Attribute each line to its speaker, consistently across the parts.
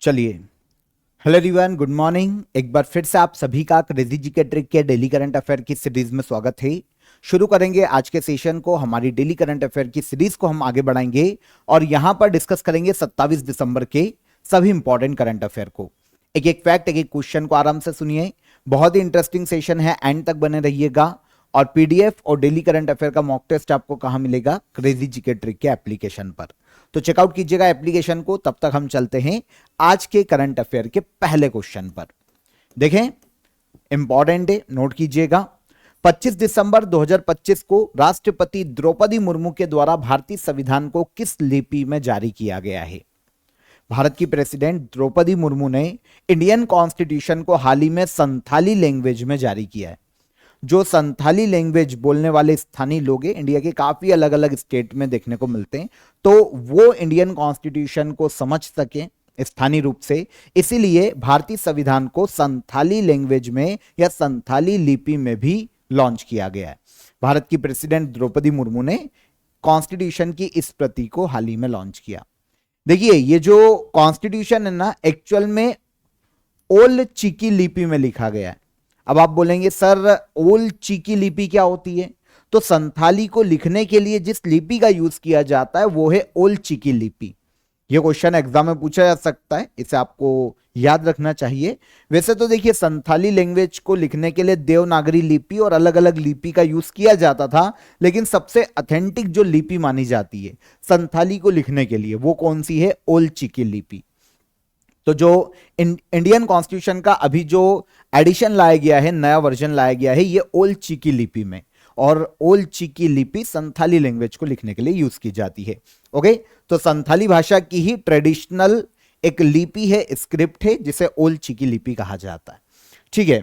Speaker 1: चलिए, hello everyone, good morning. एक बार फिर से आप सभी का क्रेजी जीके ट्रिक के डेली करंट अफेयर की सीरीज में स्वागत है। शुरू करेंगे आज के सेशन को। हमारी डेली करंट अफेयर की सीरीज को हम आगे बढ़ाएंगे और यहां पर डिस्कस करेंगे 27 दिसंबर के सभी इंपॉर्टेंट करंट अफेयर को। एक एक फैक्ट, एक एक क्वेश्चन को आराम से सुनिए। बहुत ही इंटरेस्टिंग सेशन है, एंड तक बने रहिएगा। और पीडीएफ और डेली करंट अफेयर का मॉक टेस्ट आपको कहां मिलेगा? क्रेजी जीके ट्रिक के एप्लीकेशन पर। तो चेकआउट कीजिएगा एप्लीकेशन को। तब तक हम चलते हैं आज के करंट अफेयर के पहले क्वेश्चन पर। देखें, इंपॉर्टेंट है, नोट कीजिएगा। 25 दिसंबर 2025 को राष्ट्रपति द्रौपदी मुर्मू के द्वारा भारतीय संविधान को किस लिपि में जारी किया गया है? भारत की प्रेसिडेंट द्रौपदी मुर्मू ने इंडियन कॉन्स्टिट्यूशन को हाल ही में संथाली लैंग्वेज में जारी किया है। जो संथाली लैंग्वेज बोलने वाले स्थानीय लोग हैं, इंडिया के काफी अलग अलग स्टेट में देखने को मिलते हैं, तो वो इंडियन कॉन्स्टिट्यूशन को समझ सकें स्थानीय रूप से, इसीलिए भारतीय संविधान को संथाली लैंग्वेज में या संथाली लिपि में भी लॉन्च किया गया है। भारत की प्रेसिडेंट द्रौपदी मुर्मू ने कॉन्स्टिट्यूशन की इस प्रति को हाल ही में लॉन्च किया। देखिए, ये जो कॉन्स्टिट्यूशन है ना, एक्चुअल में ओल्ड चिकी लिपि में लिखा गया है। अब आप बोलेंगे सर, ओल्ड चिकी लिपि क्या होती है? तो संथाली को लिखने के लिए जिस लिपि का यूज किया जाता है वो है ओल्ड चिकी लिपि। यह क्वेश्चन एग्जाम में पूछा जा सकता है, इसे आपको याद रखना चाहिए। वैसे तो देखिए, संथाली लैंग्वेज को लिखने के लिए देवनागरी लिपि और अलग अलग लिपि का यूज किया जाता था, लेकिन सबसे ऑथेंटिक जो लिपि मानी जाती है संथाली को लिखने के लिए, वो कौन सी है? ओल्ड चिकी लिपि। तो जो इंडियन कॉन्स्टिट्यूशन का अभी जो एडिशन लाया गया है, नया वर्जन लाया गया है, ये ओल्ड चिकी लिपि में, और ओल्ड चिकी लिपि संथाली लैंग्वेज को लिखने के लिए यूज की जाती है। ओके, तो संथाली भाषा की ही ट्रेडिशनल एक लिपि है, स्क्रिप्ट है, जिसे ओल्ड चिकी लिपि कहा जाता है। ठीक है,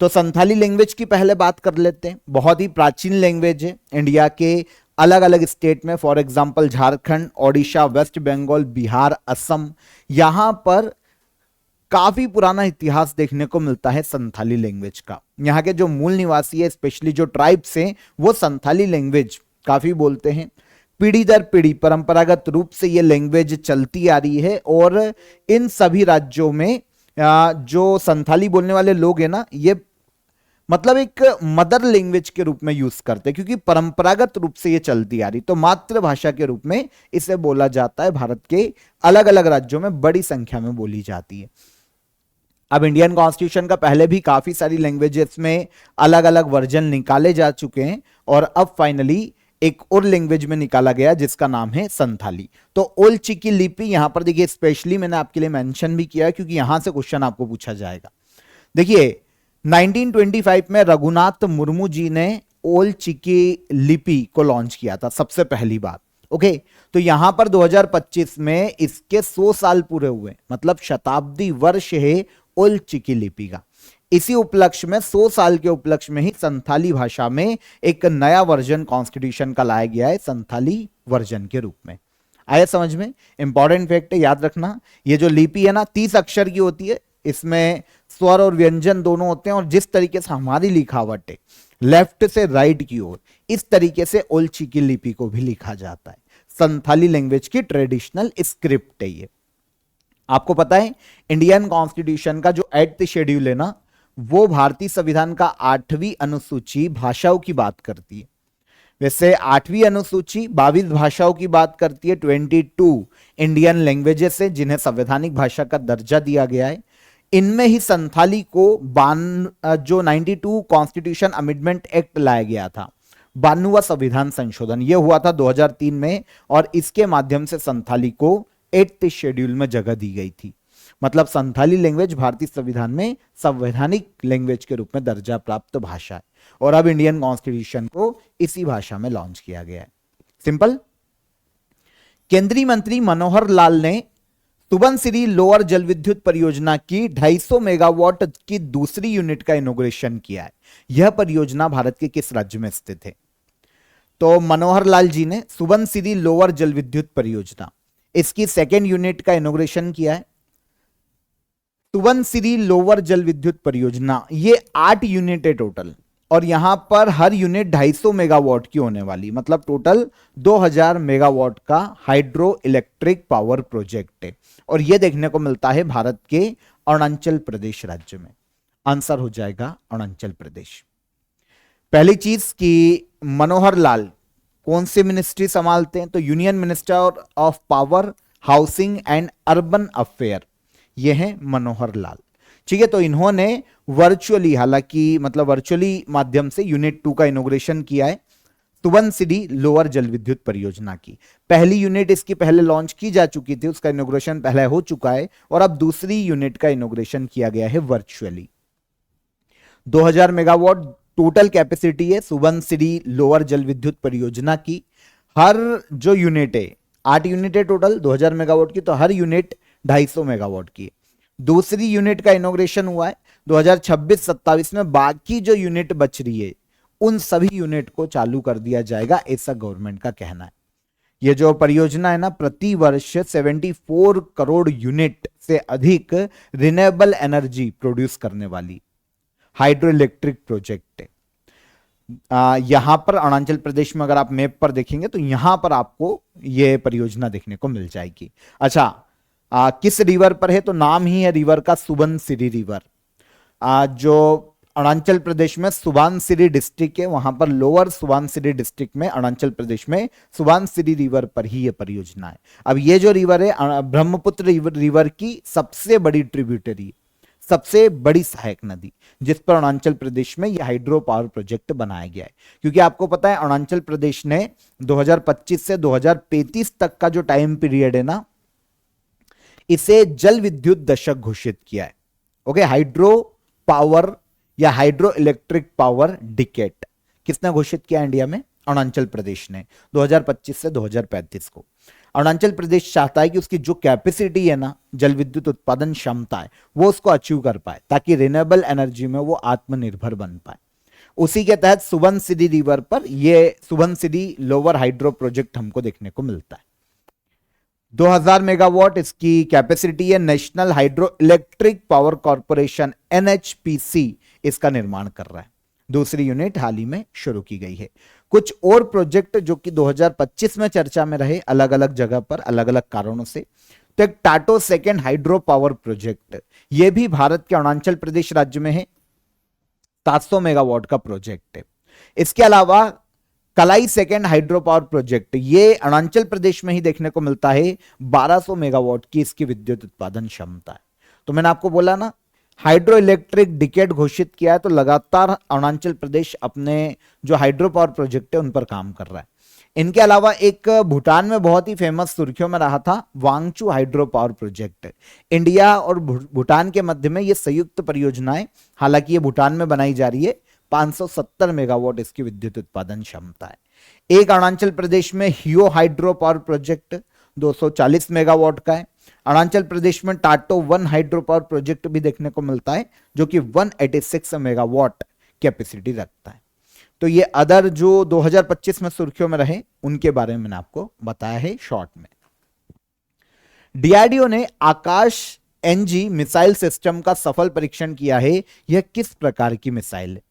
Speaker 1: तो संथाली लैंग्वेज की पहले बात कर लेते हैं। बहुत ही प्राचीन लैंग्वेज है। इंडिया के अलग अलग स्टेट में, for example Jharkhand, Odisha, west Bengal, Bihar, Assam, यहां पर काफी पुराना इतिहास देखने को मिलता है संथाली लैंग्वेज का। यहाँ के जो मूल निवासी है, स्पेशली जो ट्राइब्स हैं, वो संथाली लैंग्वेज काफी बोलते हैं। पीढ़ी दर पीढ़ी परंपरागत रूप से ये लैंग्वेज चलती आ रही है, और इन सभी राज्यों में जो संथाली बोलने वाले लोग हैं ना, ये मतलब एक मदर लैंग्वेज के रूप में यूज करते हैं, क्योंकि परंपरागत रूप से ये चलती आ रही, तो मातृभाषा के रूप में इसे बोला जाता है। भारत के अलग अलग राज्यों में बड़ी संख्या में बोली जाती है। अब इंडियन कॉन्स्टिट्यूशन का पहले भी काफी सारी लैंग्वेजेस में अलग अलग वर्जन निकाले जा चुके हैं, और अब फाइनली एक और लैंग्वेज में निकाला गया जिसका नाम है संथाली। तो ओल्ड चिकी लिपि यहां पर देखिए, स्पेशली मैंने आपके लिए मेंशन भी किया है, क्योंकि यहां से क्वेश्चन आपको पूछा जाएगा। देखिए, 1925 में रघुनाथ मुर्मू जी ने ओल्ड चिकी लिपि को लॉन्च किया था सबसे पहली बार। ओके, तो यहां पर 2025 में इसके 100 साल पूरे हुए, मतलब शताब्दी वर्ष है ओल्ड चिकी लिपि का। इसी उपलक्ष्य में, 100 साल के उपलक्ष्य में ही संथाली भाषा में एक नया वर्जन कॉन्स्टिट्यूशन का लाया गया है, संथाली वर्जन के रूप में। आया समझ में? इंपॉर्टेंट फैक्ट है, याद रखना। ये जो लिपि है ना, 30 अक्षर की होती है, इसमें स्वर और व्यंजन दोनों होते हैं, और जिस तरीके से हमारी लिखावट है लेफ्ट से राइट की ओर, इस तरीके से ओल्ड चिकी लिपि को भी लिखा जाता है। संथाली लैंग्वेज की ट्रेडिशनल स्क्रिप्ट है ये। आपको पता है, इंडियन कॉन्स्टिट्यूशन का जो 8th शेड्यूल है ना, वो भारतीय संविधान का 8वीं अनुसूची भाषाओं की बात करती है। वैसे 8वीं अनुसूची 22 भाषाओं की बात करती है, 22 इंडियन लैंग्वेजेस है जिन्हें संवैधानिक भाषा का दर्जा दिया गया है। इनमें ही संथाली को जो 92 कॉन्स्टिट्यूशन अमेंडमेंट एक्ट लाया गया था, 92वां संविधान संशोधन, यह हुआ था 2003 में, और इसके माध्यम से संथाली को 8th शेड्यूल में जगह दी गई थी। मतलब संथाली लैंग्वेज भारतीय संविधान में संवैधानिक लैंग्वेज के रूप में दर्जा प्राप्त भाषा है, और अब इंडियन कॉन्स्टिट्यूशन को इसी भाषा में लॉन्च किया गया है। सिंपल। केंद्रीय मंत्री मनोहर लाल ने सुबनसिरी लोअर जल विद्युत परियोजना की 250 मेगावाट की दूसरी यूनिट का इनॉग्रेशन किया है। यह परियोजना भारत के किस राज्य में स्थित है? तो मनोहर लाल जी ने सुबनसिरी लोअर जल विद्युत परियोजना, इसकी सेकेंड यूनिट का इनॉग्रेशन किया है। सुबनसिरी लोअर जल विद्युत परियोजना, ये 8 यूनिट है टोटल, और यहां पर हर यूनिट 250 मेगावाट की होने वाली, मतलब टोटल 2000 मेगावाट का हाइड्रो इलेक्ट्रिक पावर प्रोजेक्ट है। और यह देखने को मिलता है भारत के अरुणाचल प्रदेश राज्य में। आंसर हो जाएगा अरुणाचल प्रदेश। पहली चीज कि मनोहर लाल कौन सी मिनिस्ट्री संभालते हैं, तो union minister of power, housing and urban affair, ये है मनोहर लाल। ठीक है, तो इन्होंने वर्चुअली, हालांकि मतलब वर्चुअली माध्यम से यूनिट 2 का इनॉग्रेशन किया है सुबनसिरी लोअर जल विद्युत परियोजना की। पहली यूनिट इसकी पहले लॉन्च की जा चुकी थी, उसका इनॉग्रेशन पहले हो चुका है, और अब दूसरी यूनिट का इनॉग्रेशन किया गया है वर्चुअली। 2000 मेगावाट टोटल कैपेसिटी है सुबनसिरी लोअर जल विद्युत परियोजना की। हर जो यूनिट है, 8 यूनिट है टोटल 2000 मेगावाट की, तो हर यूनिट 250 मेगावाट की। दूसरी यूनिट का इनॉग्रेशन हुआ है 2026-27 में। बाकी जो यूनिट बच रही है उन सभी यूनिट को चालू कर दिया जाएगा, ऐसा गवर्नमेंट का कहना है। ये जो परियोजना है ना, प्रति वर्ष 74 करोड़ यूनिट से अधिक रिन्यूएबल एनर्जी प्रोड्यूस करने वाली हाइड्रो इलेक्ट्रिक प्रोजेक्ट है। यहां पर अरुणाचल प्रदेश में अगर आप मैप पर देखेंगे तो यहां पर आपको यह परियोजना देखने को मिल जाएगी। अच्छा, किस रिवर पर है, तो नाम ही है रिवर का सुबनसिरी रिवर। जो अरुणाचल प्रदेश में सुबनसिरी डिस्ट्रिक्ट है, वहां पर लोअर सुबनसिरी डिस्ट्रिक्ट में अरुणाचल प्रदेश में सुबनसिरी रिवर पर ही यह परियोजना है। अब ये जो रिवर है ब्रह्मपुत्र रिवर की सबसे बड़ी ट्रिब्यूटरी, सबसे बड़ी सहायक नदी, जिस पर अरुणाचल प्रदेश में यह हाइड्रो पावर प्रोजेक्ट बनाया गया है। क्योंकि आपको पता है अरुणाचल प्रदेश ने 2025 से 2035 तक का जो टाइम पीरियड है ना, इसे जल विद्युत दशक घोषित किया है। ओके, हाइड्रो पावर या हाइड्रो इलेक्ट्रिक पावर डिकेड किसने घोषित किया इंडिया में? अरुणाचल प्रदेश ने 2025 से 2035 को। अरुणाचल प्रदेश चाहता है कि उसकी जो कैपेसिटी है ना, जल विद्युत उत्पादन क्षमता है, वो उसको अचीव कर पाए, ताकि रिन्यूएबल एनर्जी में वो आत्मनिर्भर बन पाए। उसी के तहत सुबनसिरी रिवर पर यह सुबनसिरी लोअर हाइड्रो प्रोजेक्ट हमको देखने को मिलता है। 2000 मेगावाट इसकी कैपेसिटी है। National hydro electric power corporation NHPC इसका निर्माण कर रहा है। दूसरी यूनिट हाल ही में शुरू की गई है। कुछ और प्रोजेक्ट जो कि 2025 में चर्चा में रहे अलग अलग जगह पर अलग अलग कारणों से, तो एक टाटो सेकेंड हाइड्रो पावर प्रोजेक्ट, यह भी भारत के अरुणाचल प्रदेश राज्य में है, 700 मेगावाट का प्रोजेक्ट है। इसके अलावा कलाई सेकेंड हाइड्रो पावर प्रोजेक्ट, ये अरुणाचल प्रदेश में ही देखने को मिलता है, 1200 मेगावाट की इसकी विद्युत उत्पादन क्षमता है। तो मैंने आपको बोला ना, हाइड्रो इलेक्ट्रिक डिकेड घोषित किया है, तो लगातार अरुणाचल प्रदेश अपने जो हाइड्रो पावर प्रोजेक्ट है उन पर काम कर रहा है। इनके अलावा एक भूटान में बहुत ही फेमस सुर्खियों में रहा था Wangchu hydro power project. India और भूटान के मध्य में ये संयुक्त परियोजना है, हालांकि ये भूटान में बनाई जा रही है। 570 मेगावाट इसकी विद्युत उत्पादन क्षमता है। एक अरुणाचल प्रदेश में हियो हाइड्रो पावर प्रोजेक्ट 240 मेगावाट का है। अरुणाचल प्रदेश में टाटो 1 हाइड्रो पावर प्रोजेक्ट भी देखने को मिलता है, जो कि 186 मेगावाट कैपेसिटी रखता है। तो ये अदर जो 2025 में सुर्खियों में रहे उनके बारे में मैंने आपको बताया है शॉर्ट में। डीआरडीओ ने आकाश एनजी मिसाइल सिस्टम का सफल परीक्षण किया है। यह किस प्रकार की मिसाइल है?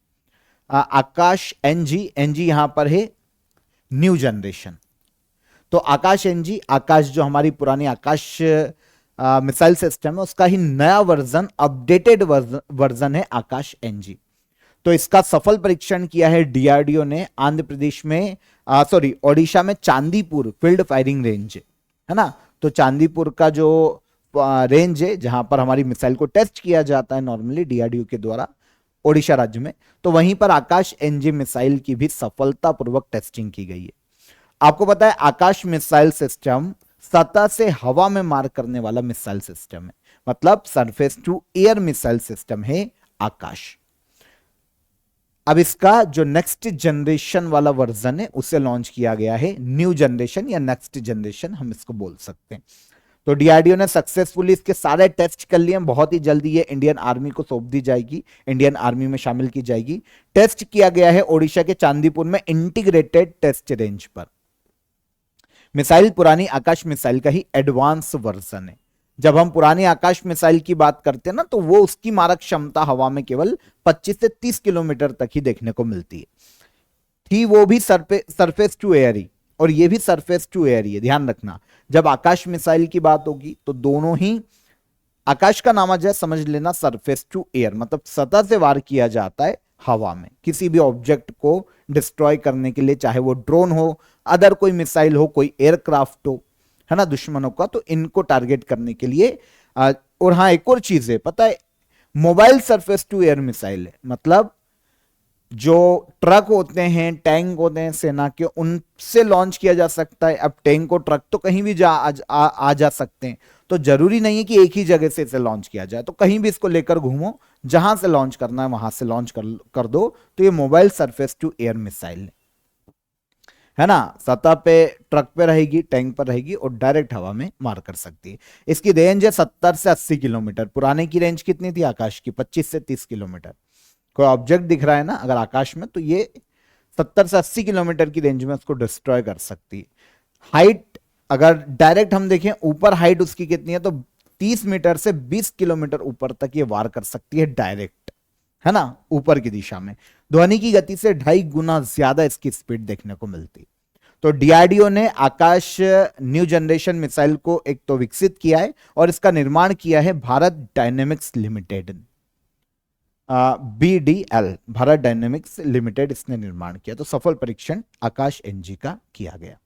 Speaker 1: आकाश एनजी, एनजी यहां पर है न्यू जनरेशन। तो आकाश एनजी, आकाश जो हमारी पुरानी आकाश मिसाइल सिस्टम है उसका ही नया वर्जन, अपडेटेड वर्जन है आकाश एनजी। तो इसका सफल परीक्षण किया है डीआरडीओ ने आंध्र प्रदेश में, ओडिशा में चांदीपुर फील्ड फायरिंग रेंज है ना। तो चांदीपुर का जो रेंज है जहां पर हमारी मिसाइल को टेस्ट किया जाता है नॉर्मली डीआरडीओ के द्वारा ओडिशा राज्य में, तो वहीं पर आकाश एनजी मिसाइल की भी सफलतापूर्वक टेस्टिंग की गई है। आपको पता है आकाश मिसाइल सिस्टम सतह से हवा में मार करने वाला मिसाइल सिस्टम है, मतलब surface to air missile system है आकाश। अब इसका जो नेक्स्ट जनरेशन वाला वर्जन है उसे लॉन्च किया गया है, न्यू जनरेशन या नेक्स्ट जनरेशन हम इसको बोल सकते हैं। तो डीआरडीओ ने सक्सेसफुली इसके सारे टेस्ट कर लिए। बहुत ही जल्दी ये इंडियन आर्मी को सौंप दी जाएगी, इंडियन आर्मी में शामिल की जाएगी। टेस्ट किया गया है ओडिशा के चांदीपुर में इंटीग्रेटेड टेस्ट रेंज पर। मिसाइल पुरानी आकाश मिसाइल का ही एडवांस वर्जन है। जब हम पुरानी आकाश मिसाइल की बात करते हैं ना, तो वो उसकी मारक क्षमता हवा में केवल 25 से 30 किलोमीटर तक ही देखने को मिलती है। थी वो भी सरफेस टू एयर ही, और ये भी सरफेस टू एयर ही है, ध्यान रखना। जब आकाश मिसाइल की बात होगी तो दोनों ही, आकाश का नाम है समझ लेना सरफेस टू एयर, मतलब सतह से वार किया जाता है हवा में किसी भी ऑब्जेक्ट को डिस्ट्रॉय करने के लिए, चाहे वो ड्रोन हो, अदर कोई मिसाइल हो, कोई एयरक्राफ्ट हो, है ना, दुश्मनों का, तो इनको टारगेट करने के लिए। और हाँ, एक और चीज है, पता है, mobile surface to air missile है, मतलब जो ट्रक होते हैं, टैंक होते हैं सेना के, उनसे लॉन्च किया जा सकता है। अब टैंक और ट्रक तो कहीं भी आ जा सकते हैं, तो जरूरी नहीं है कि एक ही जगह से इसे लॉन्च किया जाए, तो कहीं भी इसको लेकर घूमो, जहां से लॉन्च करना है वहां से लॉन्च कर दो। तो ये mobile surface to air missile है ना, सतह पे, ट्रक पे रहेगी, टैंक पर रहेगी और डायरेक्ट हवा में मार कर सकती है। इसकी रेंज है 70 से 80 किलोमीटर। पुराने की रेंज कितनी थी आकाश की? 25 से 30 किलोमीटर। कोई ऑब्जेक्ट दिख रहा है ना अगर आकाश में, तो ये 70 से 80 किलोमीटर की रेंज में उसको डिस्ट्रॉय कर सकती है। हाइट अगर डायरेक्ट हम देखें, ऊपर हाइट उसकी कितनी है, तो 30 मीटर से 20 किलोमीटर ऊपर तक ये वार कर सकती है डायरेक्ट, है ना, ऊपर की दिशा में। ध्वनि की गति से 2.5 गुना ज्यादा इसकी स्पीड देखने को मिलती। तो डीआरडीओ ने आकाश न्यू जनरेशन मिसाइल को एक तो विकसित किया है और इसका निर्माण किया है Bharat dynamics limited, BDL, Bharat dynamics limited, इसने निर्माण किया। तो सफल परीक्षण आकाश एनजी का किया गया।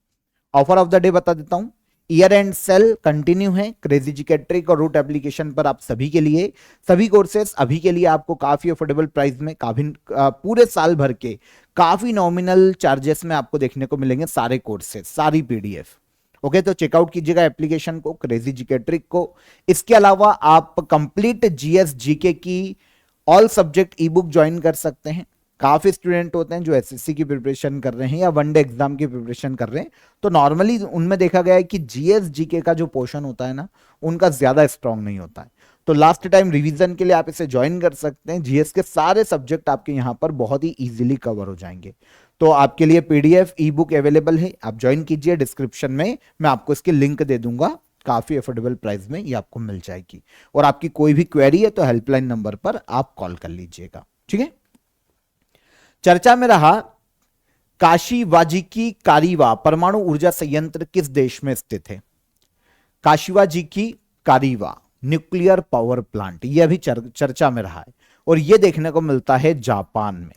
Speaker 1: ऑफर ऑफ द डे बता देता हूं, ईयर एंड सेल कंटिन्यू है क्रेजी जी के ट्रिक और रूट एप्लीकेशन पर आप सभी के लिए। सभी कोर्सेस अभी के लिए आपको काफी अफोर्डेबल प्राइस में, काफी पूरे साल भर के काफी नॉमिनल चार्जेस में आपको देखने को मिलेंगे सारे कोर्सेस, सारी पीडीएफ। ओके, तो चेकआउट कीजिएगा एप्लीकेशन को, क्रेजी जी के ट्रिक को। इसके अलावा आप कंप्लीट जीएस जीके की ऑल सब्जेक्ट ई बुक ज्वाइन कर सकते हैं। काफी स्टूडेंट होते हैं जो एसएससी की प्रिपरेशन कर रहे हैं या वनडे एग्जाम की प्रिपरेशन कर रहे हैं, तो नॉर्मली उनमें देखा गया है कि जीएस जीके का जो पोर्शन होता है ना, उनका ज्यादा स्ट्रांग नहीं होता है। तो लास्ट टाइम रिवीजन के लिए आप इसे ज्वाइन कर सकते हैं। जीएस के सारे सब्जेक्ट आपके यहाँ पर बहुत ही इजीली कवर हो जाएंगे। तो आपके लिए पीडीएफ ई बुक अवेलेबल है, आप ज्वाइन कीजिए। डिस्क्रिप्शन में मैं आपको इसकी लिंक दे दूंगा, काफी अफोर्डेबल प्राइस में ये आपको मिल जाएगी। और आपकी कोई भी क्वेरी है तो हेल्पलाइन नंबर पर आप कॉल कर लीजिएगा, ठीक है। चर्चा में रहा काशीवाजी कारीवा परमाणु ऊर्जा संयंत्र किस देश में स्थित है? काशीवाजी कारीवा न्यूक्लियर पावर प्लांट, यह अभी चर्चा में रहा है और यह देखने को मिलता है जापान में।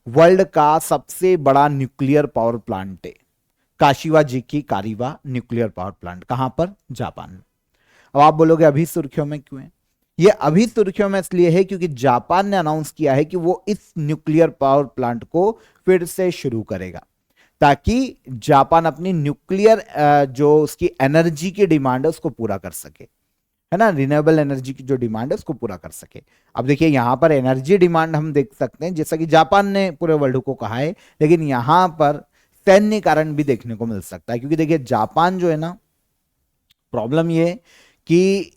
Speaker 1: वर्ल्ड का सबसे बड़ा न्यूक्लियर पावर प्लांट है काशीवाजी कारीवा न्यूक्लियर पावर प्लांट। कहां पर? जापान में। अब आप बोलोगे अभी सुर्खियों में क्यों है? ये अभी सुर्खियों में इसलिए है क्योंकि जापान ने अनाउंस किया है कि वो इस न्यूक्लियर पावर प्लांट को फिर से शुरू करेगा, ताकि जापान अपनी न्यूक्लियर जो उसकी एनर्जी की डिमांड है उसको पूरा कर सके, है ना, रिन्यूएबल एनर्जी की जो डिमांड है उसको पूरा कर सके। अब देखिए यहां पर एनर्जी डिमांड हम देख सकते हैं, जैसा कि जापान ने पूरे वर्ल्ड को कहा है, लेकिन यहां पर सैन्य कारण भी देखने को मिल सकता है। क्योंकि देखिए जापान जो है ना, प्रॉब्लम ये है कि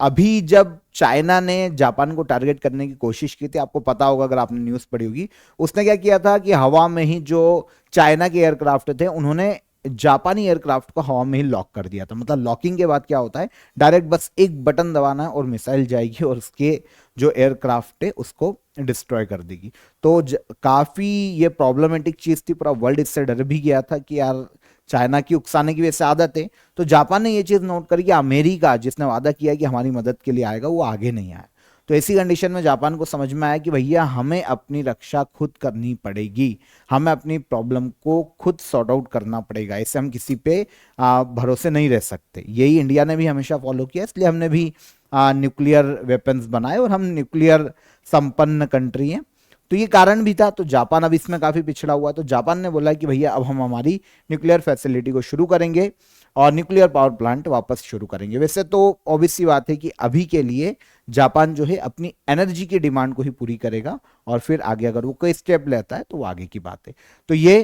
Speaker 1: अभी जब चाइना ने जापान को टारगेट करने की कोशिश की थी, आपको पता होगा अगर आपने न्यूज़ पढ़ी होगी, उसने क्या किया था कि हवा में ही जो चाइना के एयरक्राफ्ट थे उन्होंने जापानी एयरक्राफ्ट को हवा में ही लॉक कर दिया था। मतलब लॉकिंग के बाद क्या होता है, डायरेक्ट बस एक बटन दबाना है और मिसाइल जाएगी और उसके जो एयरक्राफ्ट है उसको डिस्ट्रॉय कर देगी। तो काफी ये प्रॉब्लमेटिक चीज थी, पूरा वर्ल्ड इससे डर भी गया था कि यार चाइना की उकसाने की वैसे आदत है। तो जापान ने ये चीज नोट करी कि अमेरिका जिसने वादा किया कि हमारी मदद के लिए आएगा, वो आगे नहीं आया। तो ऐसी कंडीशन में जापान को समझ में आया कि भैया हमें अपनी रक्षा खुद करनी पड़ेगी, हमें अपनी प्रॉब्लम को खुद सॉर्ट आउट करना पड़ेगा, ऐसे हम किसी पे भरोसे नहीं रह सकते। यही इंडिया ने भी हमेशा फॉलो किया, इसलिए हमने भी न्यूक्लियर वेपन्स बनाए और हम न्यूक्लियर संपन्न कंट्री हैं। तो ये कारण भी था। तो जापान अब इसमें काफी पिछड़ा हुआ, तो जापान ने बोला कि भैया अब हम हमारी न्यूक्लियर फैसिलिटी को शुरू करेंगे और न्यूक्लियर पावर प्लांट वापस शुरू करेंगे। वैसे तो ऑब्वियस सी बात है कि अभी के लिए जापान जो है अपनी एनर्जी की डिमांड को ही पूरी करेगा और फिर आगे अगर वो कोई स्टेप लेता है तो वो आगे की बात है। तो ये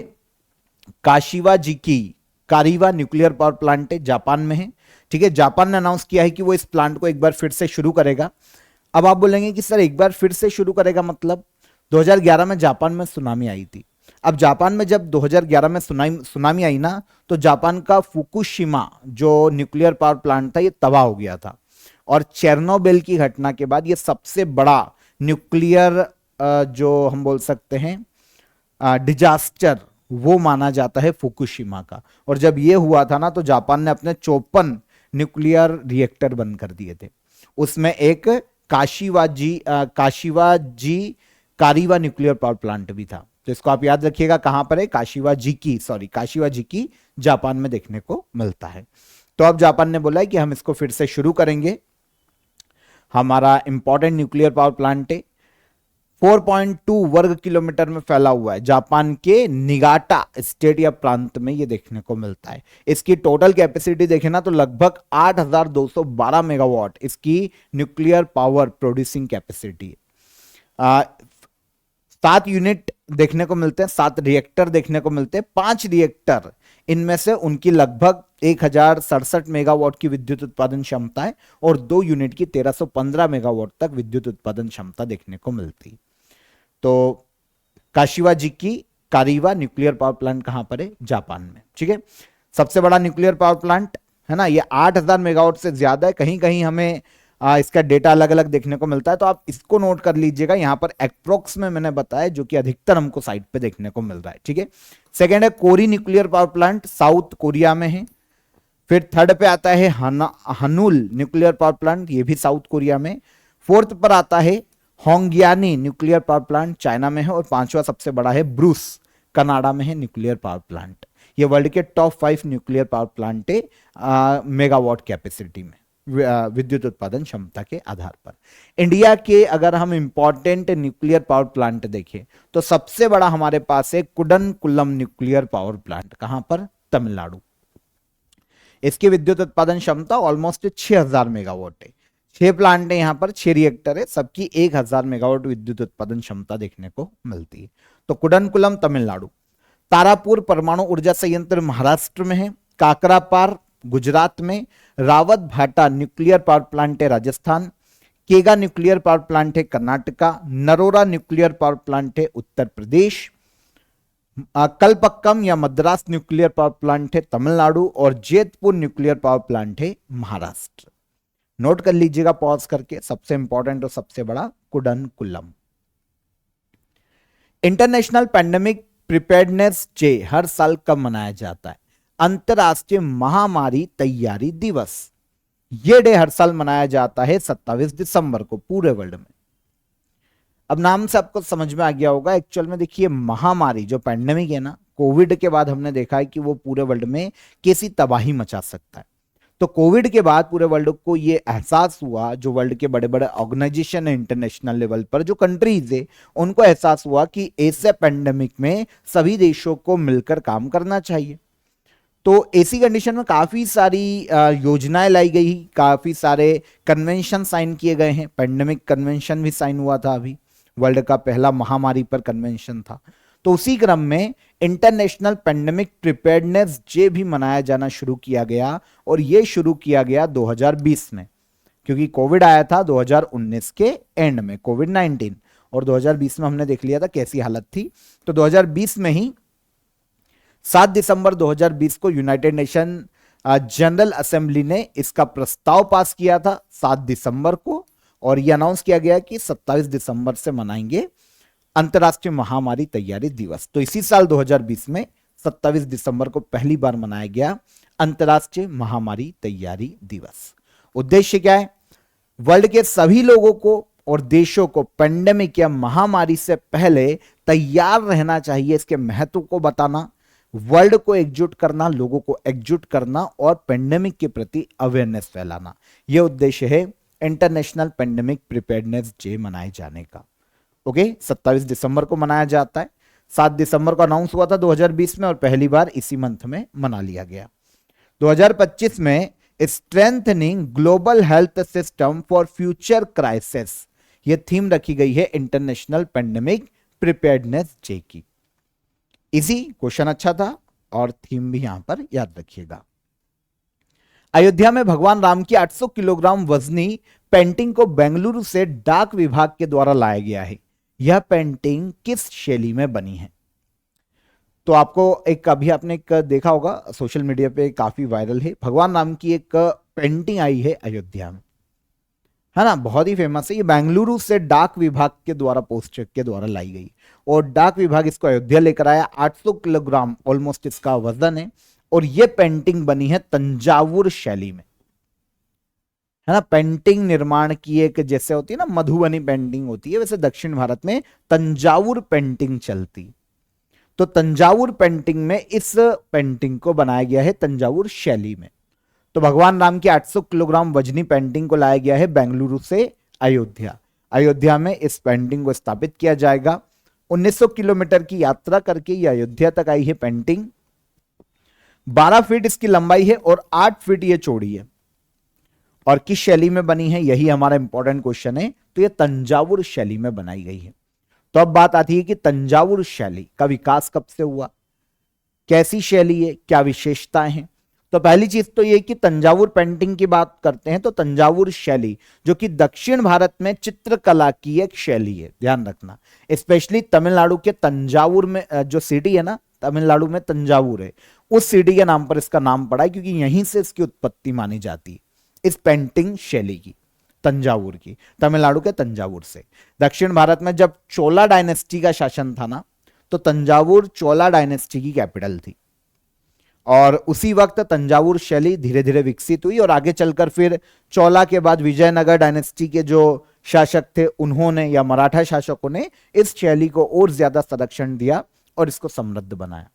Speaker 1: काशीवाजी कारीवा न्यूक्लियर पावर प्लांट है, जापान में है, ठीक है। जापान ने अनाउंस किया है कि वो इस प्लांट को एक बार फिर से शुरू करेगा। अब आप बोलेंगे कि सर एक बार फिर से शुरू करेगा मतलब 2011 में जापान में सुनामी आई थी, अब जापान में जब 2011 में सुनामी आई ना, तो जापान का फुकुशिमा जो न्यूक्लियर पावर प्लांट था ये तबाह हो गया था। और चेरनोबिल की घटना के बाद ये सबसे बड़ा न्यूक्लियर जो हम बोल सकते हैं डिजास्टर वो माना जाता है फुकुशिमा का। और जब ये हुआ था ना, तो जापान ने अपने 54 न्यूक्लियर रिएक्टर बंद कर दिए थे। उसमें एक काशिवाजी कारीवा न्यूक्लियर पावर प्लांट भी था। तो इसको आप याद रखिएगा, कहां पर है, काशिवाजी की जापान में देखने को मिलता है। तो अब जापान ने बोला है कि हम इसको फिर से शुरू करेंगे। हमारा इंपॉर्टेंट न्यूक्लियर पावर प्लांट है, 4.2 वर्ग किलोमीटर में फैला हुआ है, जापान के निगाटा स्टेट या प्रांत में ये देखने को मिलता है। इसकी टोटल कैपेसिटी देखें ना, तो लगभग 8,212 मेगावाट इसकी न्यूक्लियर पावर प्रोड्यूसिंग कैपेसिटी है। 7 यूनिट देखने को मिलते हैं, 7 रिएक्टर देखने को मिलते हैं। 5 रिएक्टर, इनमें से उनकी लगभग 1067 मेगावाट की विद्युत उत्पादन क्षमता है और 2 यूनिट की 1315 मेगावाट तक विद्युत उत्पादन क्षमता देखने को मिलती। तो काशिवाजी की कारीवा न्यूक्लियर पावर प्लांट कहां पर है, जापान में। ठीक है, सबसे बड़ा न्यूक्लियर पावर प्लांट है ना, ये 8000 मेगावाट से ज्यादा है। कहीं कहीं हमें इसका डेटा अलग अलग देखने को मिलता है, तो आप इसको नोट कर लीजिएगा। यहां पर एप्रोक्स में मैंने बताया, जो कि अधिकतर हमको साइट पे देखने को मिल रहा है। ठीक है, सेकेंड है Kori nuclear power plant, South Korea में है। फिर थर्ड पे आता है हनुल न्यूक्लियर पावर प्लांट, ये भी साउथ कोरिया में। फोर्थ पर आता है होंगियानी न्यूक्लियर पावर प्लांट, चाइना में है। और पांचवा सबसे बड़ा है ब्रूस, कनाडा में है न्यूक्लियर पावर प्लांट। ये वर्ल्ड के टॉप 5 न्यूक्लियर पावर प्लांट है मेगावाट कैपेसिटी में, विद्युत उत्पादन क्षमता के आधार पर। इंडिया के अगर हम इंपॉर्टेंट न्यूक्लियर पावर प्लांट देखें, तो सबसे बड़ा हमारे पास है कुडनकुलम न्यूक्लियर पावर प्लांट, कहां पर, तमिलनाडु। इसकी विद्युत उत्पादन क्षमता ऑलमोस्ट 6000 मेगावाट है। 6 प्लांट है यहाँ पर, 6 रिएक्टर है, सबकी 1000 मेगावाट विद्युत उत्पादन क्षमता देखने को मिलती है। तो कुडनकुलम तमिलनाडु। तारापुर परमाणु ऊर्जा संयंत्र महाराष्ट्र में है। काकरापार गुजरात में। रावत भाटा न्यूक्लियर पावर प्लांट है राजस्थान। केगा न्यूक्लियर पावर प्लांट है Karnataka. Narora nuclear power plant है उत्तर प्रदेश। कलपक्कम या मद्रास न्यूक्लियर पावर प्लांट है तमिलनाडु। और जेतपुर न्यूक्लियर पावर प्लांट है महाराष्ट्र। नोट कर लीजिएगा पॉज करके, सबसे इंपॉर्टेंट और सबसे बड़ा Kudankulam. International Pandemic Preparedness Day हर साल कब मनाया जाता है, अंतरराष्ट्रीय महामारी तैयारी दिवस। यह डे हर साल मनाया जाता है 27 दिसंबर को पूरे वर्ल्ड में। अब नाम से आपको समझ में आ गया होगा, एक्चुअल में देखिए महामारी जो पैंडेमिक है ना, कोविड के बाद हमने देखा है कि वो पूरे वर्ल्ड में कैसी तबाही मचा सकता है। तो कोविड के बाद पूरे वर्ल्ड को ये एहसास हुआ, जो वर्ल्ड के बड़े बड़े ऑर्गेनाइजेशन है इंटरनेशनल लेवल पर, जो कंट्रीज है, उनको एहसास हुआ कि ऐसे पैंडेमिक में सभी देशों को मिलकर काम करना चाहिए। तो ऐसी कंडीशन में काफी सारी योजनाएं लाई गई, काफी सारे कन्वेंशन साइन किए गए हैं। पैंडेमिक कन्वेंशन भी साइन हुआ था, अभी वर्ल्ड का पहला महामारी पर कन्वेंशन था। तो उसी क्रम में इंटरनेशनल पैंडेमिक प्रिपेयर्डनेस डे भी मनाया जाना शुरू किया गया। और यह शुरू किया गया 2020 में, क्योंकि कोविड आया था 2019 के एंड में, कोविड-19, और 2020 में हमने देख लिया था कैसी हालत थी। तो 2020 में ही 7 दिसंबर 2020 को यूनाइटेड नेशन जनरल असेंबली ने इसका प्रस्ताव पास किया था 7 दिसंबर को। और यह अनाउंस किया गया कि 27 दिसंबर से मनाएंगे अंतरराष्ट्रीय महामारी तैयारी दिवस। तो इसी साल 2020 में 27 दिसंबर को पहली बार मनाया गया अंतरराष्ट्रीय महामारी तैयारी दिवस। उद्देश्य क्या है, वर्ल्ड के सभी लोगों को और देशों को पेंडेमिक या महामारी से पहले तैयार रहना चाहिए, इसके महत्व को बताना, वर्ल्ड को एकजुट करना, लोगों को एकजुट करना और पेंडेमिक के प्रति अवेयरनेस फैलाना। यह उद्देश्य है इंटरनेशनल पेंडेमिक प्रिपेयर्डनेस डे मनाए जाने का। ओके, 27 दिसंबर को मनाया जाता है। 7 दिसंबर को अनाउंस हुआ था 2020 में और पहली बार इसी मंथ में मना लिया गया। 2025 में strengthening global health system for future crisis, यह थीम रखी गई है इंटरनेशनल पेंडेमिक प्रिपेयर्डनेस डे की। इजी क्वेश्चन अच्छा था और थीम भी यहां पर याद रखिएगा। अयोध्या में भगवान राम की 800 किलोग्राम वजनी पेंटिंग को बेंगलुरु से डाक विभाग के द्वारा लाया गया है। यह पेंटिंग किस शैली में बनी है, तो आपको एक अभी आपने एक देखा होगा सोशल मीडिया पे काफी वायरल है, भगवान राम की एक पेंटिंग आई है अयोध्या में, है ना, बहुत ही फेमस है। ये बेंगलुरु से डाक विभाग के द्वारा पोस्ट के द्वारा लाई गई और डाक विभाग इसको अयोध्या लेकर आया। 800 किलोग्राम ऑलमोस्ट इसका वजन है और ये पेंटिंग बनी है तंजावुर शैली में, है ना। पेंटिंग निर्माण की एक जैसे होती है ना मधुबनी पेंटिंग होती है, वैसे दक्षिण भारत में तंजावुर पेंटिंग चलती। तो तंजावुर पेंटिंग में इस पेंटिंग को बनाया गया है तंजावुर शैली में। तो भगवान राम की 800 किलोग्राम वजनी पेंटिंग को लाया गया है बेंगलुरु से अयोध्या। अयोध्या में इस पेंटिंग को स्थापित किया जाएगा। 1900 किलोमीटर की यात्रा करके ये अयोध्या तक आई है पेंटिंग। 12 फीट इसकी लंबाई है और 8 फीट ये चौड़ी है। और किस शैली में बनी है, यही हमारा इंपॉर्टेंट क्वेश्चन है। तो ये तंजावुर शैली में बनाई गई है। तो अब बात आती है कि तंजावुर शैली का विकास कब से हुआ, कैसी शैली है, क्या विशेषताएं हैं। तो पहली चीज तो ये कि तंजावुर पेंटिंग की बात करते हैं तो तंजावुर शैली जो कि दक्षिण भारत में चित्रकला की एक शैली है, ध्यान रखना। स्पेशली तमिलनाडु के तंजावुर में जो सिटी है ना, तमिलनाडु में तंजावुर है, उस सिटी के नाम पर इसका नाम पड़ा है क्योंकि यहीं से इसकी उत्पत्ति मानी जाती है इस पेंटिंग शैली की, तंजावुर की, तमिलनाडु के तंजावुर से। दक्षिण भारत में जब चोला डायनेस्टी का शासन था ना, तो तंजावुर चोला डायनेस्टी की कैपिटल थी और उसी वक्त तंजावुर शैली धीरे धीरे विकसित हुई और आगे चलकर फिर चोला के बाद विजयनगर डायनेस्टी के जो शासक थे उन्होंने या मराठा शासकों ने इस शैली को और ज्यादा संरक्षण दिया और इसको समृद्ध बनाया।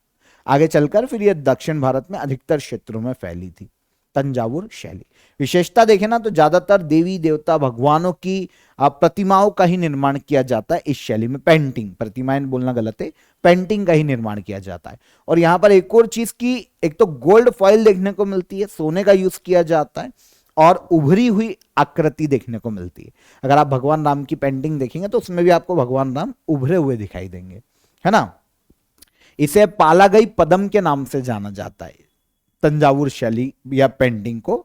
Speaker 1: आगे चलकर फिर यह दक्षिण भारत में अधिकतर क्षेत्रों में फैली थी तंजावुर शैली। विशेषता देखें ना तो ज्यादातर देवी देवता भगवानों की प्रतिमाओं का ही निर्माण किया जाता है इस शैली में। पेंटिंग, प्रतिमाएं बोलना गलत है, पेंटिंग का ही निर्माण किया जाता है। और यहां पर एक और चीज की, एक तो गोल्ड फॉइल देखने को मिलती है, सोने का यूज किया जाता है और उभरी हुई आकृति देखने को मिलती है। अगर आप भगवान राम की पेंटिंग देखेंगे तो उसमें भी आपको भगवान राम उभरे हुए दिखाई देंगे, है ना। इसे पालागई पदम के नाम से जाना जाता है तंजावुर शैली या पेंटिंग को।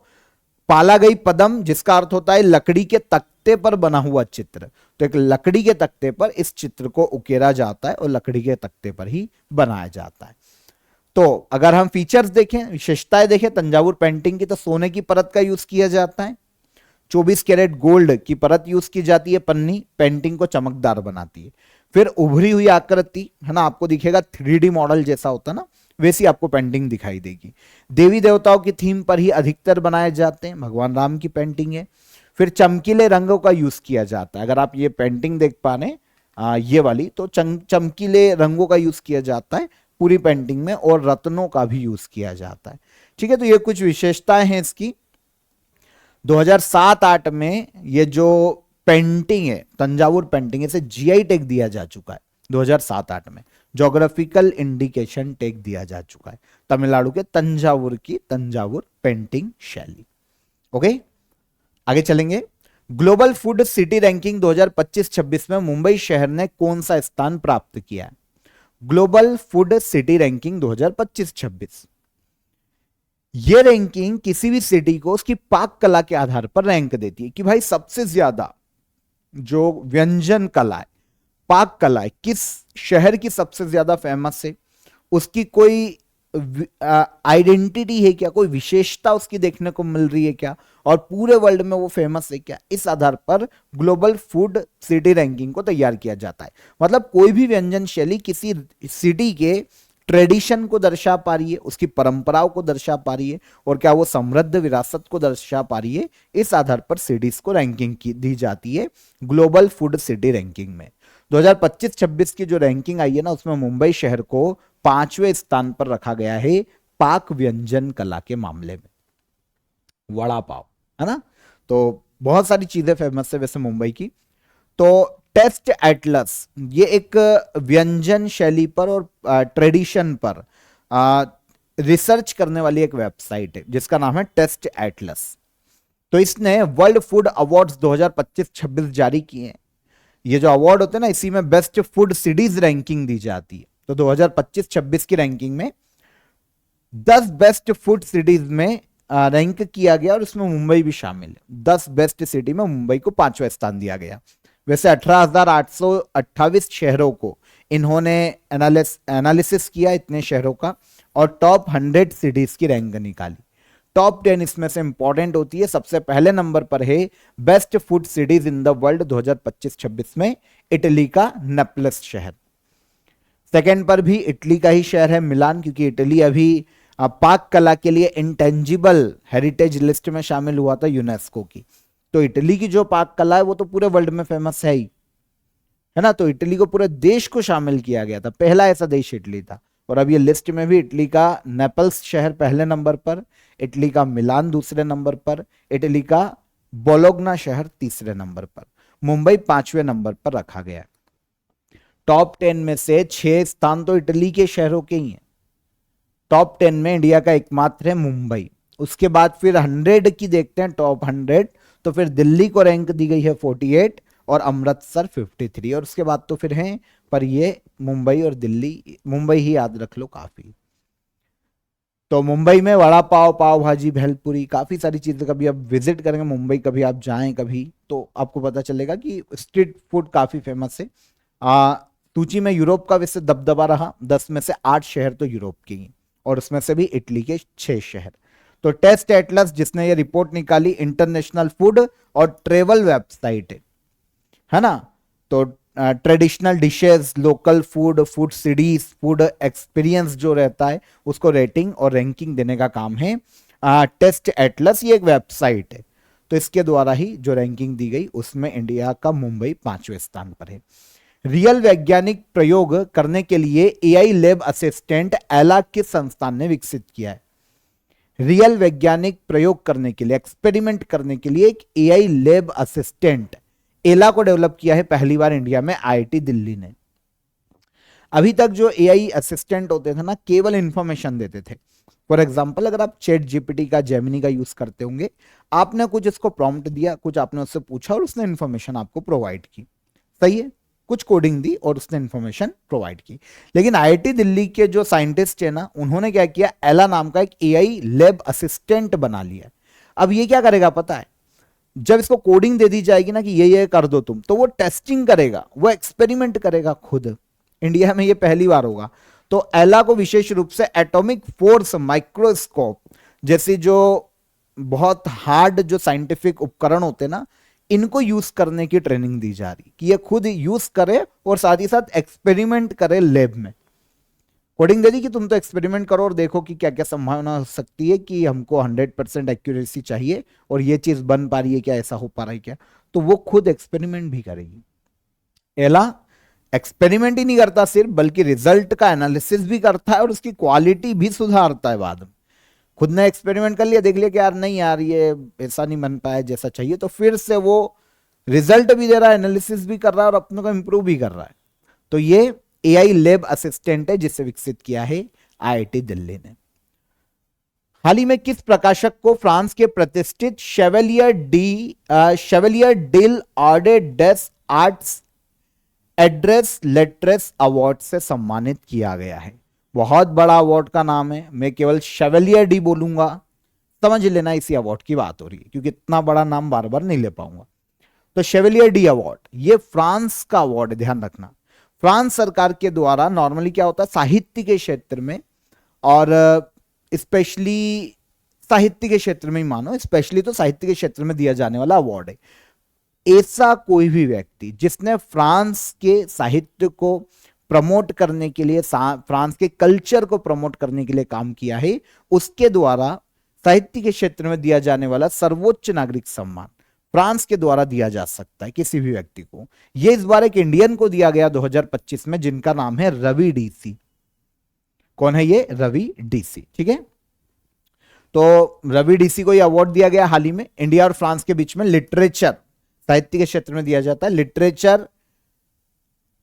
Speaker 1: पालागई पदम जिसका अर्थ होता है लकड़ी के तख्ते पर बना हुआ चित्र। तो एक लकड़ी के तख्ते पर इस चित्र को उकेरा जाता है और लकड़ी के तख्ते पर ही बनाया जाता है। तो अगर हम फीचर्स देखें, विशेषताएं देखें तंजावुर पेंटिंग की, तो सोने की परत का यूज किया जाता है, 24 कैरेट गोल्ड की परत यूज की जाती है, पन्नी पेंटिंग को चमकदार बनाती है। फिर उभरी हुई आकृति, है ना, आपको दिखेगा 3D मॉडल जैसा होता है ना, वैसी आपको पेंटिंग दिखाई देगी। देवी देवताओं की थीम पर ही अधिकतर बनाए जाते हैं, भगवान राम की पेंटिंग है। फिर चमकीले रंगों का यूज किया जाता है। अगर आप ये पेंटिंग देख पा रहे ये वाली, तो चमकीले रंगों का यूज किया जाता है पूरी पेंटिंग में और रत्नों का भी यूज किया जाता है। ठीक है, तो ये कुछ विशेषताएं हैं इसकी। 2007-8 में ये जो पेंटिंग है तंजावुर पेंटिंग, इसे जीआई टैग दिया जा चुका है। 2007-8 में ज्योग्राफिकल इंडिकेशन टैग दिया जा चुका है तमिलनाडु के तंजावुर की तंजावुर पेंटिंग शैली। ओके, आगे चलेंगे। ग्लोबल फूड सिटी रैंकिंग 2025-26 में मुंबई शहर ने कौन सा स्थान प्राप्त किया है? ग्लोबल फूड सिटी रैंकिंग 2025-26, ये रैंकिंग किसी भी सिटी को उसकी पाक कला के आधार पर रैंक देती है कि भाई सबसे ज्यादा जो व्यंजन कला है, पाक कला है, किस शहर की सबसे ज्यादा फेमस है, उसकी कोई आइडेंटिटी है क्या, कोई विशेषता उसकी देखने को मिल रही है क्या, और पूरे वर्ल्ड में वो फेमस है क्या। इस आधार पर ग्लोबल फूड सिटी रैंकिंग को तैयार किया जाता है। मतलब कोई भी व्यंजन शैली किसी सिटी के ट्रेडिशन को दर्शा पा रही है, उसकी परंपराओं को दर्शा पा रही है, और क्या वो समृद्ध विरासत को दर्शा पा रही है। इस आधार पर सिटीज को रैंकिंग दी जाती है ग्लोबल फूड सिटी रैंकिंग में। 2025-26 की जो रैंकिंग आई है ना, उसमें मुंबई शहर को 5वें स्थान पर रखा गया है पाक व्यंजन कला के मामले में। वड़ा पाव, है ना, तो बहुत सारी चीजें फेमस है वैसे मुंबई की। तो टेस्ट एटलस, ये एक व्यंजन शैली पर और ट्रेडिशन पर रिसर्च करने वाली एक वेबसाइट है जिसका नाम है टेस्ट एटलस। तो इसने वर्ल्ड फूड अवार्ड्स 2025-26 जारी किए हैं। ये जो अवार्ड होते हैं ना, इसी में बेस्ट फूड सिटीज रैंकिंग दी जाती है। तो 2025-26 की रैंकिंग में 10 बेस्ट फूड सिटीज में रैंक किया गया और इसमें मुंबई भी शामिल है। 10 बेस्ट सिटी में मुंबई को 5वां स्थान दिया गया। वैसे 18,828 शहरों को इन्होंने एनालिसिस किया इतने शहरों का और टॉप 100 सिटीज की रैंक निकाली। टॉप 10 इसमें से इंपॉर्टेंट होती है। सबसे पहले नंबर पर है best food cities in the world 2025-26 में इटली का नेपल्स शहर। सेकंड पर भी इटली का ही शहर है मिलान, क्योंकि इटली अभी पाक कला के लिए इंटेंजिबल हेरिटेज लिस्ट में शामिल हुआ था यूनेस्को की। तो इटली की जो पाक कला है वो तो पूरे वर्ल्ड में फेमस है ही, है ना। तो इटली को पूरे देश को शामिल किया गया था, पहला ऐसा देश इटली था। और अब ये लिस्ट में भी इटली का नेपल्स शहर पहले नंबर पर, इटली का मिलान दूसरे नंबर पर, इटली का बोलोग्ना शहर तीसरे नंबर पर, मुंबई 5वें नंबर पर रखा गया। टॉप 10 में से 6 स्थान तो इटली के शहरों के ही हैं। टॉप 10 में इंडिया का एकमात्र है मुंबई। उसके बाद फिर 100 की देखते हैं, टॉप 100, तो फिर दिल्ली को रैंक दी गई है 48 और अमृतसर 53, और उसके बाद तो फिर हैं, पर ये मुंबई और दिल्ली, मुंबई ही याद रख लो काफी। तो मुंबई में वड़ा पाव, पाव भाजी, भेलपुरी, काफी सारी चीजें। कभी आप विजिट करेंगे मुंबई, कभी आप जाएं कभी, तो आपको पता चलेगा कि स्ट्रीट फूड काफी फेमस है। सूची में यूरोप का वैसे दबदबा रहा, 10 में से 8 शहर तो यूरोप के ही, और उसमें से भी इटली के 6 शहर। तो टेस्ट एटलस जिसने ये रिपोर्ट निकाली, इंटरनेशनल फूड और ट्रेवल वेबसाइट है ना। तो traditional dishes, local food, food cities, food experience जो रहता है उसको रेटिंग और रैंकिंग देने का काम है टेस्ट एटलस। ये एक वेबसाइट है, तो इसके द्वारा ही जो रैंकिंग दी गई उसमें इंडिया का मुंबई 5वें स्थान पर है। रियल वैज्ञानिक प्रयोग करने के लिए एआई लैब असिस्टेंट एला किस संस्थान ने विकसित किया है? रियल वैज्ञानिक प्रयोग करने के लिए, एक्सपेरिमेंट करने के लिए एक एआई लैब असिस्टेंट एला को डेवलप किया है पहली बार इंडिया में आईआईटी दिल्ली ने। अभी तक जो एआई असिस्टेंट होते थे ना, केवल इंफॉर्मेशन देते थे। फॉर एग्जाम्पल, अगर आप चैट जीपीटी का, जेमिनी का यूज करते होंगे, आपने कुछ इसको प्रॉम्प्ट दिया, कुछ आपने उससे पूछा और उसने इंफॉर्मेशन आपको प्रोवाइड की, सही है, कुछ कोडिंग दी और उसने इंफॉर्मेशन प्रोवाइड की। लेकिन आईआईटी दिल्ली के जो साइंटिस्ट है ना, उन्होंने क्या किया, एला नाम का एक एआई लैब असिस्टेंट बना लिया। अब ये क्या करेगा पता है? जब इसको कोडिंग दे दी जाएगी ना कि ये कर दो तुम, तो वो टेस्टिंग करेगा, वो एक्सपेरिमेंट करेगा खुद। इंडिया में ये पहली बार होगा। तो एला को विशेष रूप से एटॉमिक फोर्स माइक्रोस्कोप जैसी जो बहुत हार्ड जो साइंटिफिक उपकरण होते ना, इनको यूज करने की ट्रेनिंग दी जा रही कि ये खुद यूज करे और साथ ही साथ एक्सपेरिमेंट करे लैब में। कोडिंग दे दी कि तुम तो एक्सपेरिमेंट करो और देखो कि क्या क्या संभावना हो सकती है कि हमको 100% एक्यूरेसी चाहिए और ये चीज बन पा रही है क्या, ऐसा हो पा रहा है क्या, तो वो खुद एक्सपेरिमेंट भी करेगी। एला एक्सपेरिमेंट ही नहीं करता सिर्फ, बल्कि रिजल्ट का एनालिसिस भी करता है और उसकी क्वालिटी भी सुधारता है बाद में। खुद ने एक्सपेरिमेंट कर लिया, देख लिया कि यार नहीं यार ये ऐसा नहीं बन पाया जैसा चाहिए, तो फिर से वो रिजल्ट भी दे रहा है, एनालिसिस भी कर रहा है और अपने को इंप्रूव भी कर रहा है। तो ये एआई लैब असिस्टेंट है जिसे विकसित किया है आईआईटी दिल्ली ने। हाल ही में किस प्रकाशक को फ्रांस के प्रतिष्ठित Chevalier de l' Ordre des Arts et des Lettres award से सम्मानित किया गया है? बहुत बड़ा अवार्ड का नाम है, मैं केवल शेवलियर डी बोलूंगा, समझ लेना इसी अवार्ड की बात हो रही है, क्योंकि इतना बड़ा नाम बार बार नहीं ले पाऊंगा। तो शेवलियर डी अवार्ड ये फ्रांस का अवार्ड, ध्यान रखना। फ्रांस सरकार के द्वारा नॉर्मली क्या होता है, साहित्य के क्षेत्र में, और स्पेशली साहित्य के क्षेत्र में ही मानो, स्पेशली तो साहित्य के क्षेत्र में दिया जाने वाला अवार्ड है। ऐसा कोई भी व्यक्ति जिसने फ्रांस के साहित्य को प्रमोट करने के लिए, फ्रांस के कल्चर को प्रमोट करने के लिए काम किया है, उसके द्वारा साहित्य के क्षेत्र में दिया जाने वाला सर्वोच्च नागरिक सम्मान फ्रांस के द्वारा दिया जा सकता है किसी भी व्यक्ति को। यह इस बार एक इंडियन को दिया गया 2025 में, जिनका नाम है रवि डीसी। कौन है ये? रवि डीसी, ठीक है। तो रवि डीसी को यह अवार्ड दिया गया हाल ही में। इंडिया और फ्रांस के बीच में लिटरेचर, साहित्य के क्षेत्र में दिया जाता है, लिटरेचर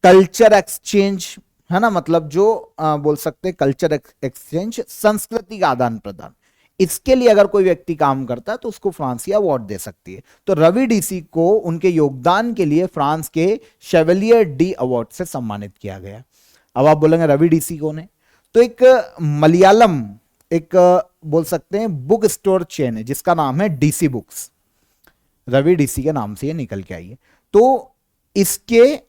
Speaker 1: कल्चर एक्सचेंज, है ना, मतलब जो बोल सकते हैं कल्चर एक्सचेंज, संस्कृति का आदान प्रदान, इसके लिए अगर कोई व्यक्ति काम करता है तो उसको फ्रांस की अवार्ड दे सकती है। तो रवि डीसी को उनके योगदान के लिए फ्रांस के शेवलियर डी अवार्ड से सम्मानित किया गया। अब आप बोलेंगे रवि डीसी कौन है? तो एक मलयालम, एक बोल सकते हैं बुक स्टोर चेन है जिसका नाम है डीसी बुक्स। रवि डीसी के नाम से ये निकल के आई है। तो इसके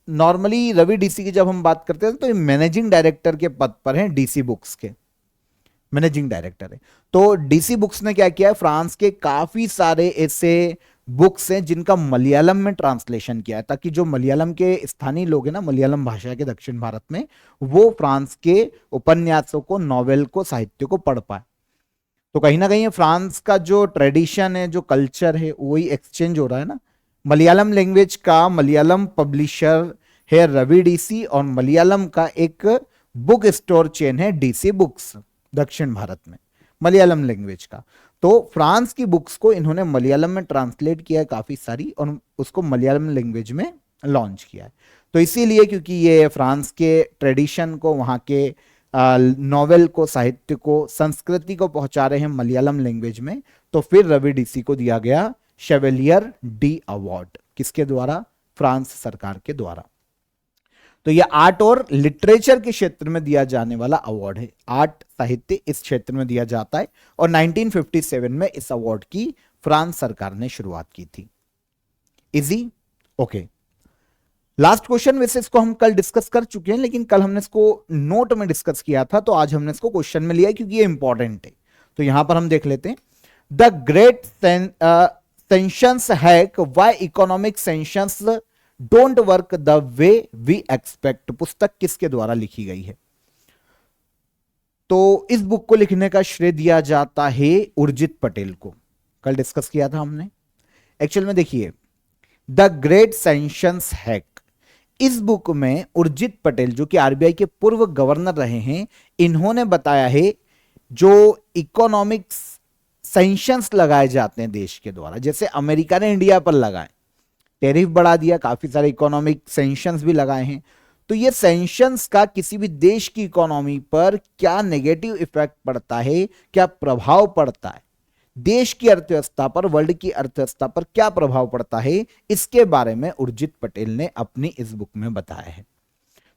Speaker 1: नॉर्मली रवि डीसी की जब हम बात करते हैं तो ये मैनेजिंग डायरेक्टर के पद पर हैं, डीसी बुक्स के मैनेजिंग डायरेक्टर है। तो डीसी बुक्स ने क्या किया है, फ्रांस के काफी सारे ऐसे बुक्स हैं जिनका मलयालम में ट्रांसलेशन किया है, ताकि जो मलयालम के स्थानीय लोग हैं ना, मलयालम भाषा के दक्षिण भारत में, वो फ्रांस के उपन्यासों को, नॉवेल को, साहित्य को पढ़ पाए। तो कहीं ना कहीं फ्रांस का जो ट्रेडिशन है, जो कल्चर है, वही एक्सचेंज हो रहा है ना। मलयालम लैंग्वेज का मलयालम पब्लिशर है रवि डीसी, और मलयालम का एक बुक स्टोर चेन है डीसी बुक्स दक्षिण भारत में, मलयालम लैंग्वेज का। तो फ्रांस की बुक्स को इन्होंने मलयालम में ट्रांसलेट किया है काफी सारी, और उसको मलयालम लैंग्वेज में लॉन्च किया है। तो इसीलिए, क्योंकि ये फ्रांस के ट्रेडिशन को, वहां के नॉवेल को, साहित्य को, संस्कृति को पहुंचा रहे हैं मलयालम लैंग्वेज में, तो फिर रवि डीसी को दिया गया शेवेलियर डी अवार्ड। किसके द्वारा? फ्रांस सरकार के द्वारा। तो यह आर्ट और लिटरेचर के क्षेत्र में दिया जाने वाला अवार्ड है, आर्ट साहित्य इस क्षेत्र में दिया जाता है, और 1957 में इस अवार्ड की फ्रांस सरकार ने शुरुआत की थी। इजी? ओके। लास्ट क्वेश्चन, वैसे इसको हम कल डिस्कस कर चुके हैं, लेकिन कल हमने इसको नोट में डिस्कस किया था, तो आज हमने इसको क्वेश्चन में लिया है क्योंकि ये इंपॉर्टेंट है। तो यहां पर हम देख लेते हैं, the great sanctions hack why economic sanctions don't work the way we expect, पुस्तक किसके द्वारा लिखी गई है? तो इस बुक को लिखने का श्रेय दिया जाता है उर्जित पटेल को। कल डिस्कस किया था हमने। एक्चुअल में देखिए, द ग्रेट सेंशंस हैक, इस बुक में उर्जित पटेल, जो कि आरबीआई के पूर्व गवर्नर रहे हैं, इन्होंने बताया है जो इकोनॉमिक्स सैंक्शंस लगाए जाते हैं देश के द्वारा, जैसे अमेरिका ने इंडिया पर लगाए, टैरिफ बढ़ा दिया, काफी सारे इकोनॉमिक सैंक्शंस भी लगाए हैं, तो ये सैंक्शंस का किसी भी देश की इकोनॉमी पर क्या नेगेटिव इफेक्ट पड़ता है, क्या प्रभाव पड़ता है, देश की अर्थव्यवस्था पर, वर्ल्ड की अर्थव्यवस्था पर क्या प्रभाव पड़ता है, इसके बारे में उर्जित पटेल ने अपनी इस बुक में बताया है।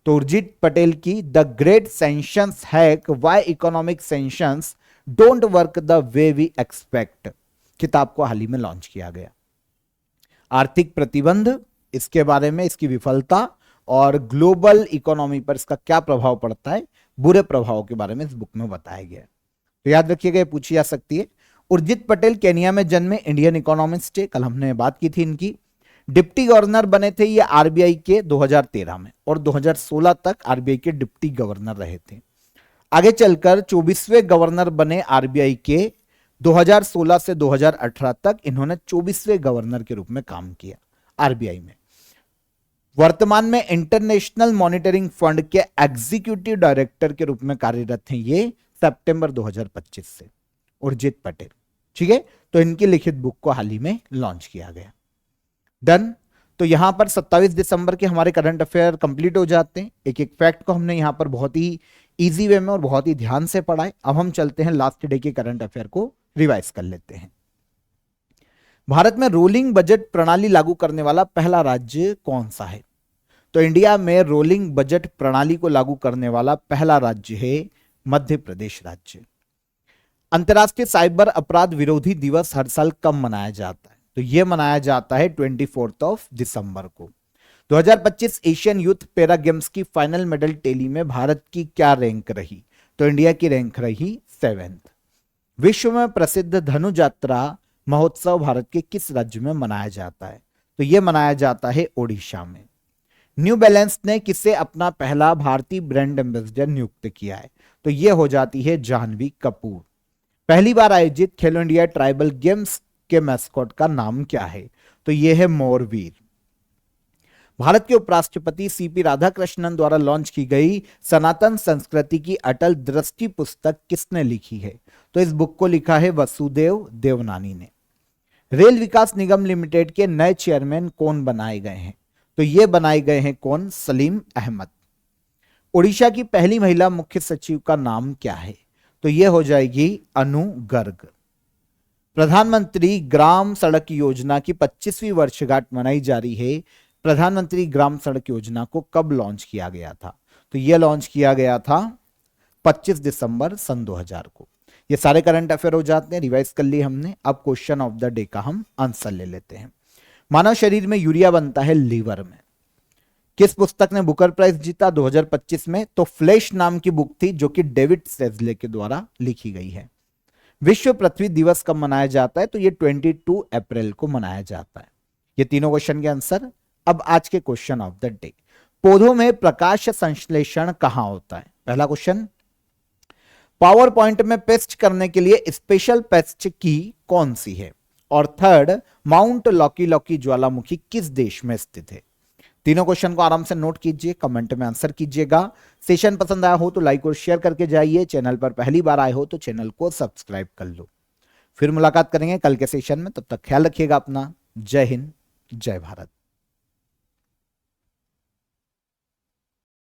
Speaker 1: तो उर्जित पटेल की the great sanctions hack why economic sanctions don't work the way we expect किताब को हाल ही में लॉन्च किया गया। आर्थिक प्रतिबंध, इसके बारे में, इसकी विफलता और ग्लोबल इकोनॉमी पर इसका क्या प्रभाव पड़ता है, बुरे प्रभाव के बारे में इस बुक में बताया गया है। तो याद रखिएगा, पूछी जा सकती है। उर्जित पटेल केनिया में जन्मे, इंडियन इकोनॉमिस्ट है, कल हमने बात की थी इनकी। डिप्टी गवर्नर बने थे ये आरबीआई के 2013 में, और 2016 तक आरबीआई के डिप्टी गवर्नर रहे थे। आगे चलकर 24वें गवर्नर बने आरबीआई के, 2016 से 2018 तक इन्होंने 24वें गवर्नर के रूप में काम किया आरबीआई में। वर्तमान में इंटरनेशनल मॉनिटरिंग फंड के एग्जीक्यूटिव डायरेक्टर के रूप में कार्यरत हैं ये सितंबर 2025 से, उर्जित पटेल। ठीक है, तो इनकी लिखित बुक को हाल ही में लॉन्च किया गया। डन। तो यहां पर 27 दिसंबर के हमारे करंट अफेयर कंप्लीट हो जाते हैं। एक एक फैक्ट को हमने यहां पर बहुत ही इजी वे में और बहुत ही ध्यान से पढ़ा है। अब हम चलते हैं लास्ट डे के करंट अफेयर को रिवाइज कर लेते हैं। भारत में रोलिंग बजट प्रणाली लागू करने वाला पहला राज्य कौन सा है? तो इंडिया में रोलिंग बजट प्रणाली को लागू करने वाला पहला राज्य है मध्य प्रदेश राज्य। अंतर्राष्ट्रीय साइबर अपराध विरोधी दिवस हर साल कब मनाया जाता है? तो यह मनाया जाता है 24 दिसंबर को। 2025 एशियन यूथ पैरा गेम्स की फाइनल मेडल टेली में भारत की क्या रैंक रही? तो इंडिया की रैंक रही 7th। विश्व में प्रसिद्ध धनु यात्रा महोत्सव भारत के किस राज्य में मनाया जाता है? तो यह मनाया जाता है ओडिशा में। न्यू बैलेंस ने किसे अपना पहला भारतीय ब्रांड एम्बेसडर नियुक्त किया है? तो यह हो जाती है जाह्नवी कपूर। पहली बार आयोजित खेलो इंडिया ट्राइबल गेम्स के मैस्कॉट का नाम क्या है? तो यह है मोरवीर। भारत के उपराष्ट्रपति सीपी राधाकृष्णन द्वारा लॉन्च की गई सनातन संस्कृति की अटल दृष्टि पुस्तक किसने लिखी है? तो इस बुक को लिखा है वसुदेव देवनानी ने। रेल विकास निगम लिमिटेड के नए चेयरमैन कौन बनाए गए हैं? तो ये बनाए गए हैं कौन? सलीम अहमद। ओडिशा की पहली महिला मुख्य सचिव का नाम क्या है? तो यह हो जाएगी अनु गर्ग। प्रधानमंत्री ग्राम सड़क योजना की 25वीं वर्षगांठ मनाई जा रही है। प्रधानमंत्री ग्राम सड़क योजना को कब लॉन्च किया गया था? तो यह लॉन्च किया गया था 25 दिसंबर सन 2000 को। ये सारे करंट अफेयर हो जाते हैं, रिवाइज कर लिए हमने। अब क्वेश्चन ऑफ द डे का हम आंसर ले लेते हैं। मानव शरीर में यूरिया बनता है लीवर में। किस पुस्तक ने बुकर प्राइज जीता 2025 में? तो फ्लैश नाम की बुक थी जो कि डेविड सेजले के द्वारा लिखी गई है। विश्व पृथ्वी दिवस कब मनाया जाता है? तो ये 22 अप्रैल को मनाया जाता है। ये तीनों क्वेश्चन के आंसर। अब आज के क्वेश्चन ऑफ द डे, पौधों में प्रकाश संश्लेषण कहां होता है? पहला क्वेश्चन, पावर पॉइंट में पेस्ट करने के लिए स्पेशल पेस्ट की कौन सी है? और थर्ड, माउंट लॉकी लॉकी ज्वालामुखी किस देश में स्थित है? तीनों क्वेश्चन को आराम से नोट कीजिए, कमेंट में आंसर कीजिएगा। सेशन पसंद आया हो तो लाइक और शेयर करके जाइए। चैनल पर पहली बार आए हो तो चैनल को सब्सक्राइब कर लो। फिर मुलाकात करेंगे कल के सेशन में, तब तक ख्याल रखिएगा अपना। जय हिंद, जय भारत।